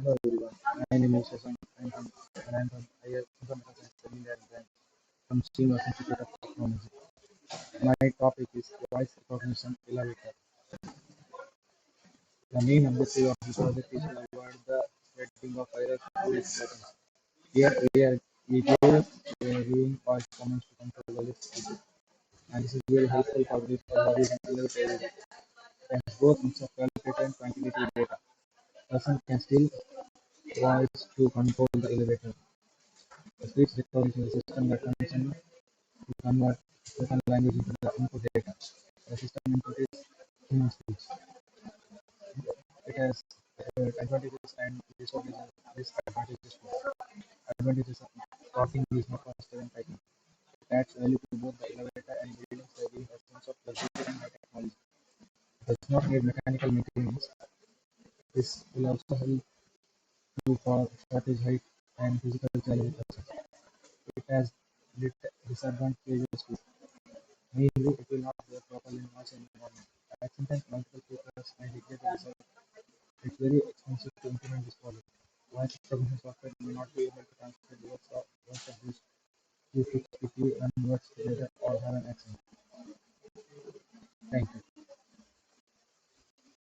Hello everyone, my name is Shashank and I'm from IIT Engineering Branch from Senior Institute of Technology. My topic is voice recognition elevator. The main objective of the project is to avoid the spreading of virus through its buttons. Here we give viewing voice commands to control the lift issue. And this is very helpful for the reason elevator can both mix of qualitative and quantitative data. Person can still voice to control the elevator. The speech recognition is a system that functions to convert spoken language into the input data. The system input is human speech. It has advantages and disadvantages too. Advantages of talking is more faster than typing. It adds value to both the elevator and buildings by giving a sense of luxury and high technology. It does not need mechanical maintenance. This will also help you for strategy height and physical challenges. It has disadvantages too. Mainly, it will not work properly in mass environment. At sometimes multiple papers may declare the result. It's very expensive to implement this project. Voice recognition software may not be able to translate words of these who speak quickly and words together or have an accent. Thank you.